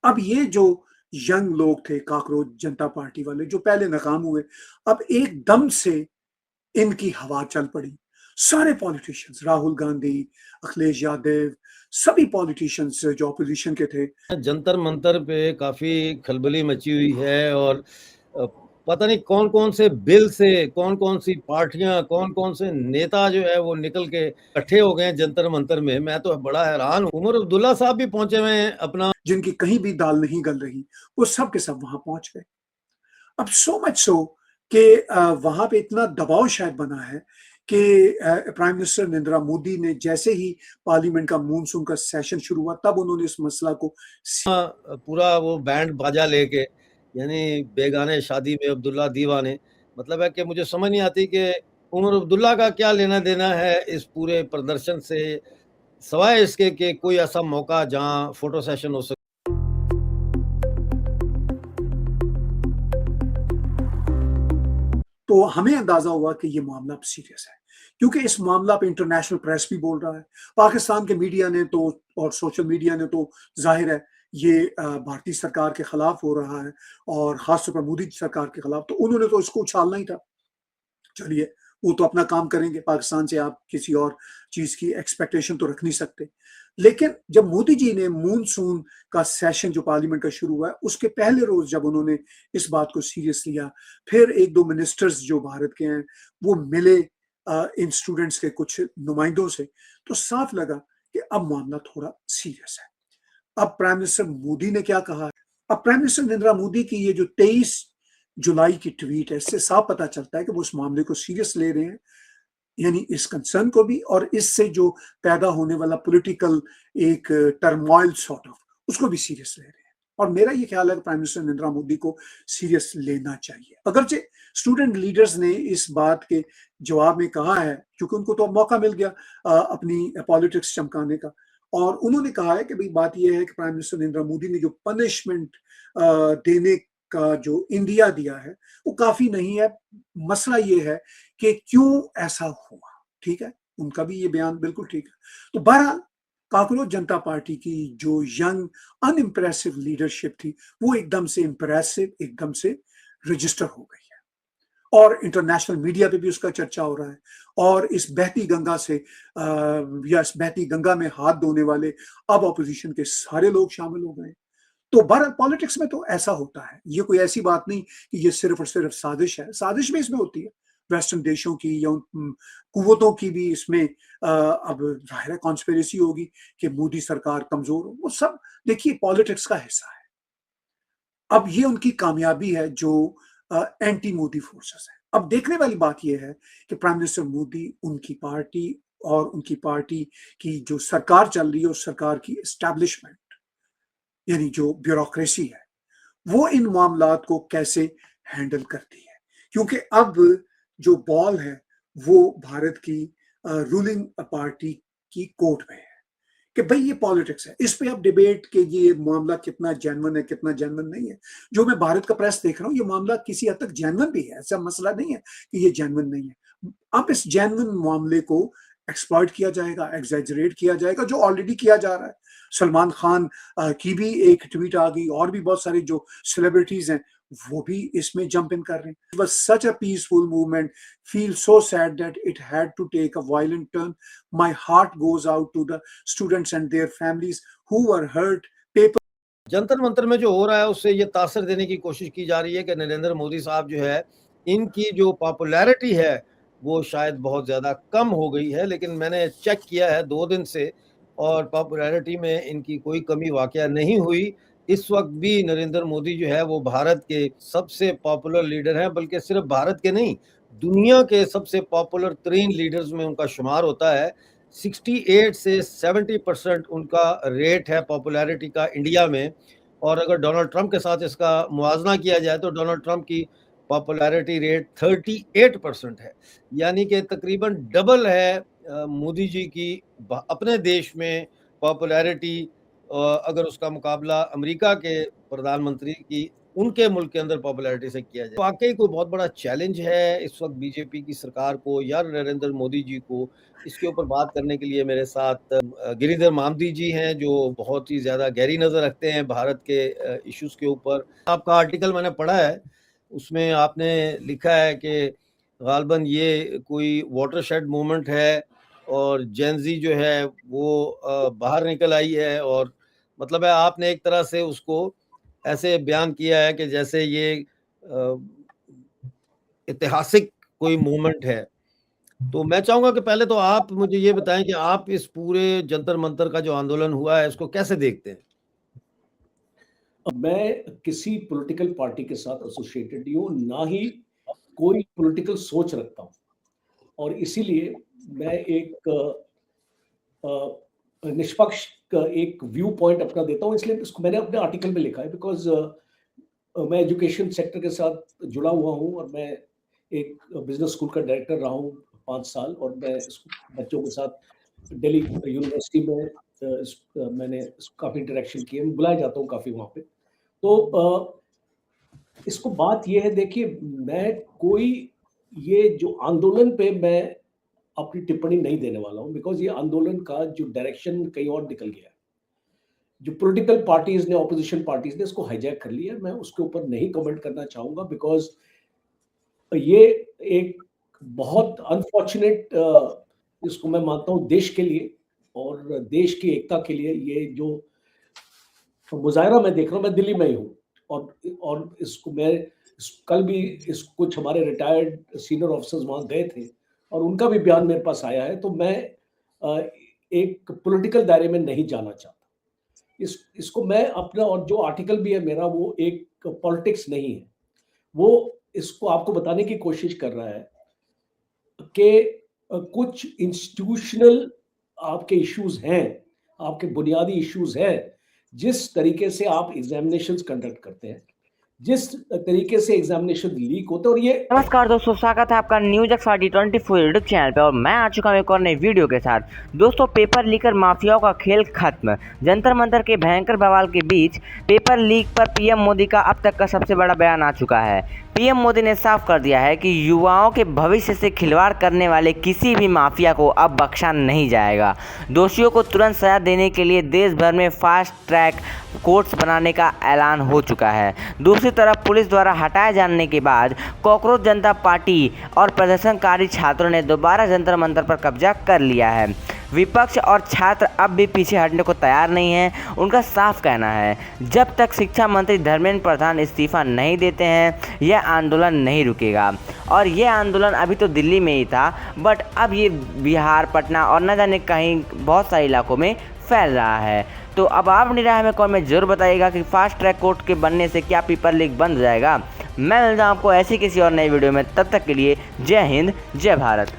अब ये जो यंग लोग थे कॉकरोच जनता पार्टी वाले जो पहले नाकाम हुए, अब एकदम से इनकी हवा चल पड़ी। सारे पॉलिटिशियंस राहुल गांधी, अखिलेश यादव, सभी पॉलिटिशियंस जो ऑपोजिशन के थे। जंतर मंतर पे काफी खलबली मची हुई है और पता नहीं कौन कौन से बिल से कौन कौन सी पार्टियां कौन कौन से नेता जो है वो निकल के इकट्ठे हो गए जंतर मंतर में। मैं तो बड़ा हैरान हूं। उमर अब्दुल्ला साहब भी पहुंचे हुए हैं अपना, जिनकी कहीं भी दाल नहीं गल रही, वो सब के सब वहां पहुंच गए। अब सो मच सो कि वहां पे इतना दबाव शायद बना है कि प्राइम मिनिस्टर नरेंद्र मोदी ने जैसे ही पार्लियामेंट का मॉनसून का सेशन शुरू हुआ तब उन्होंने इस मसला को पूरा वो बैंड बाजा लेके, यानी बेगाने शादी में अब्दुल्ला दीवाने, मतलब है कि मुझे समझ नहीं आती कि उमर अब्दुल्ला का क्या लेना देना है इस पूरे प्रदर्शन से, सवाए इसके कि कोई ऐसा मौका जहां फोटो सेशन हो सके। तो हमें अंदाजा हुआ कि ये मामला सीरियस है, क्योंकि इस मामला पे इंटरनेशनल प्रेस भी बोल रहा है, पाकिस्तान के मीडिया ने तो और सोशल मीडिया ने तो जाहिर है ये भारतीय सरकार के खिलाफ हो रहा है और खासतौर पर मोदी सरकार के खिलाफ, तो उन्होंने तो इसको उछालना ही था। चलिए, वो तो अपना काम करेंगे, पाकिस्तान से आप किसी और चीज की एक्सपेक्टेशन तो रख नहीं सकते। लेकिन जब मोदी जी ने मॉनसून का सेशन जो पार्लियामेंट का शुरू हुआ है उसके पहले रोज जब उन्होंने इस बात को सीरियस लिया, फिर एक दो मिनिस्टर्स जो भारत के हैं वो मिले इन स्टूडेंट्स के कुछ नुमाइंदों से, तो साफ लगा कि अब मामला थोड़ा सीरियस है। अब प्राइम मिनिस्टर मोदी ने क्या कहा है? अब प्राइम मिनिस्टर नरेंद्र मोदी की ये जो 23 जुलाई की ट्वीट है, इससे साफ पता चलता है कि वो इस मामले को सीरियस ले रहे हैं, यानी इस कंसर्न को भी, और इससे जो पैदा होने वाला पॉलिटिकल एक टर्मोइल सॉर्ट ऑफ, उसको भी सीरियस ले रहे हैं। और मेरा ये ख्याल है कि प्राइम मिनिस्टर नरेंद्र मोदी को सीरियस लेना चाहिए। अगरचे स्टूडेंट लीडर्स ने इस बात के जवाब में कहा है, क्योंकि उनको तो मौका मिल गया अपनी पॉलिटिक्स चमकाने का, और उन्होंने कहा है कि भाई बात यह है कि प्राइम मिनिस्टर नरेंद्र मोदी ने जो पनिशमेंट देने का जो इंडिया दिया है वो काफी नहीं है। मसला ये है कि क्यों ऐसा हुआ। ठीक है, उनका भी ये बयान बिल्कुल ठीक है। तो बहरहाल कॉकरोच जनता पार्टी की जो यंग अनइम्प्रेसिव लीडरशिप थी वो एकदम से इम्प्रेसिव, एकदम से रजिस्टर हो गई है, और इंटरनेशनल मीडिया पे भी उसका चर्चा हो रहा है। और इस बहती गंगा से या इस बहती गंगा में हाथ धोने वाले अब ऑपोजिशन के सारे लोग शामिल हो गए। तो बहरहाल पॉलिटिक्स में तो ऐसा होता है, ये कोई ऐसी बात नहीं कि ये सिर्फ और सिर्फ साजिश है। साजिश भी इसमें होती है, वेस्टर्न देशों की या उन कुव्वतों की भी इसमें अब जाहिर है कॉन्स्पिरेसी होगी कि मोदी सरकार कमजोर हो, वो सब देखिए पॉलिटिक्स का हिस्सा है। अब ये उनकी कामयाबी है जो एंटी मोदी फोर्सेस है। अब देखने वाली बात यह है कि प्राइम मिनिस्टर मोदी, उनकी पार्टी और उनकी पार्टी की जो सरकार चल रही है उस सरकार की एस्टैब्लिशमेंट, यानी जो ब्यूरोक्रेसी है, वो इन मामलात को कैसे हैंडल करती है। क्योंकि अब जो बॉल है वो भारत की रूलिंग पार्टी की कोर्ट में है कि भाई ये पॉलिटिक्स है, इस पे अब डिबेट के ये मामला कितना जेन्युइन है कितना जेन्युइन नहीं है। जो मैं भारत का प्रेस देख रहा हूँ ये मामला किसी हद तक जेन्युइन भी है, ऐसा मसला नहीं है कि ये जेन्युइन नहीं है। अब इस जेन्युइन मामले को एक्सप्लॉइट किया जाएगा, एग्जैजरेट किया जाएगा, जो ऑलरेडी किया जा रहा है। सलमान खान की भी एक ट्वीट आ गई, और भी बहुत सारे जो सेलिब्रिटीज हैं वो भी इसमें जंप इन कर रहे हैं। It was such a peaceful movement. Feel so sad that it had to take a violent turn. My heart goes out to the students and their families who were hurt. Paper Jantar Mantar में जो हो रहा है उससे ये तासर देने की कोशिश की जा रही है कि नरेंद्र मोदी साहब जो है, इनकी जो पॉपुलैरिटी है वो शायद बहुत ज़्यादा कम हो गई है। लेकिन मैंने चेक किया है 2 दिन से, और पॉपुलैरिटी में इनकी कोई कमी वाकया नहीं हुई। इस वक्त भी नरेंद्र मोदी जो है वो भारत के सबसे पॉपुलर लीडर हैं, बल्कि सिर्फ भारत के नहीं, दुनिया के सबसे पॉपुलर तरीन लीडर्स में उनका शुमार होता है। 68 से 70% उनका रेट है पॉपुलैरिटी का इंडिया में। और अगर डोनाल्ड ट्रंप के साथ इसका मुआवजा किया जाए तो डोनाल्ड ट्रंप की पॉपुलैरिटी रेट 38% है, यानी कि तकरीबन डबल है मोदी जी की अपने देश में पॉपुलैरिटी। अगर उसका मुकाबला अमेरिका के प्रधानमंत्री की उनके मुल्क के अंदर पॉपुलैरिटी से किया जाए। वाकई कोई बहुत बड़ा चैलेंज है इस वक्त बीजेपी की सरकार को या नरेंद्र मोदी जी को। इसके ऊपर बात करने के लिए मेरे साथ गिरिधर मामदी जी हैं, जो बहुत ही ज़्यादा गहरी नज़र रखते हैं भारत के इश्यूज़ के ऊपर। आपका आर्टिकल मैंने पढ़ा है, उसमें आपने लिखा है कि गालबन ये कोई वाटरशेड मूवमेंट है और जेन ज़ी जो है वो बाहर निकल आई है, और मतलब है आपने एक तरह से उसको ऐसे बयान किया है कि जैसे ये ऐतिहासिक कोई मूवमेंट है। तो मैं चाहूँगा कि पहले तो आप मुझे ये बताएँ कि आप इस पूरे जंतर मंतर का जो आंदोलन हुआ है, इसको कैसे देखते हैं? मैं किसी पॉलिटिकल पार्टी के साथ एसोसिएटेड नहीं हूँ, ना ही कोई पॉलिटिकल सोच रखता हूँ, और इसीलिए मैं एक निष्पक्ष एक व्यू पॉइंट अपना देता हूँ। इसलिए इसको मैंने अपने आर्टिकल में लिखा है, बिकॉज मैं एजुकेशन सेक्टर के साथ जुड़ा हुआ हूँ, और मैं एक बिजनेस स्कूल का डायरेक्टर रहा हूँ 5 साल, और मैं बच्चों के साथ दिल्ली यूनिवर्सिटी में मैंने काफ़ी इंटरेक्शन किए, मैं बुलाया जाता हूँ काफ़ी वहाँ पे। तो इसको बात ये है, देखिए मैं कोई ये जो आंदोलन पे मैं अपनी टिप्पणी नहीं देने वाला हूँ, बिकॉज ये आंदोलन का जो डायरेक्शन कहीं और निकल गया है। जो पॉलिटिकल पार्टीज ने, ऑपोजिशन पार्टीज ने इसको हाईजैक कर लिया, मैं उसके ऊपर नहीं कमेंट करना चाहूंगा, बिकॉज ये एक बहुत अनफॉर्चुनेट, इसको मैं मानता हूँ देश के लिए और देश की एकता के लिए, ये जो मुजाहरा मैं देख रहा हूँ, मैं दिल्ली में ही हूँ, और इसको मैं कल भी कुछ हमारे रिटायर्ड सीनियर ऑफिसर्स वहाँ गए थे और उनका भी बयान मेरे पास आया है, तो मैं एक पॉलिटिकल दायरे में नहीं जाना चाहता। इसको मैं अपना, और जो आर्टिकल भी है मेरा, वो एक पॉलिटिक्स नहीं है, वो इसको आपको बताने की कोशिश कर रहा है कि कुछ इंस्टीट्यूशनल आपके इश्यूज हैं, आपके बुनियादी इश्यूज हैं, जिस तरीके से आप एग्जामिनेशंस कंडक्ट करते हैं, जिस तरीके से एग्जामिनेशन लीक होते हैं, और ये नमस्कार दोस्तों, स्वागत है आपका news x T24 YouTube channel पे, और मैं आ चुका हूं एक और नई वीडियो के साथ। दोस्तों, पेपर लीकर माफियाओं का खेल खत्म। जंतर मंतर के भयंकर बवाल के बीच पेपर लीक पर पीएम मोदी का अब तक का सबसे बड़ा बयान आ चुका है। पीएम मोदी ने साफ कर दिया है कि युवाओं के भविष्य से खिलवाड़ करने वाले किसी भी माफिया को अब बख्शा नहीं जाएगा। दोषियों को तुरंत सजा देने के लिए देश भर में फास्ट ट्रैक कोर्ट्स बनाने का ऐलान हो चुका है। दूसरी तरफ पुलिस द्वारा हटाए जाने के बाद कॉकरोच जनता पार्टी और प्रदर्शनकारी छात्रों ने दोबारा जंतर मंतर पर कब्जा कर लिया है। विपक्ष और छात्र अब भी पीछे हटने को तैयार नहीं हैं। उनका साफ कहना है, जब तक शिक्षा मंत्री धर्मेंद्र प्रधान इस्तीफा नहीं देते हैं यह आंदोलन नहीं रुकेगा। और यह आंदोलन अभी तो दिल्ली में ही था, बट अब ये बिहार, पटना और न जाने कहीं बहुत सारे इलाकों में फैल रहा है। तो अब आप अपनी राय में कमेंट में जरूर बताइएगा कि फास्ट ट्रैक कोर्ट के बनने से क्या पेपर लीक बंद हो जाएगा। मैं मिलता हूं आपको ऐसी किसी और नई वीडियो में, तब तक के लिए जय हिंद, जय भारत।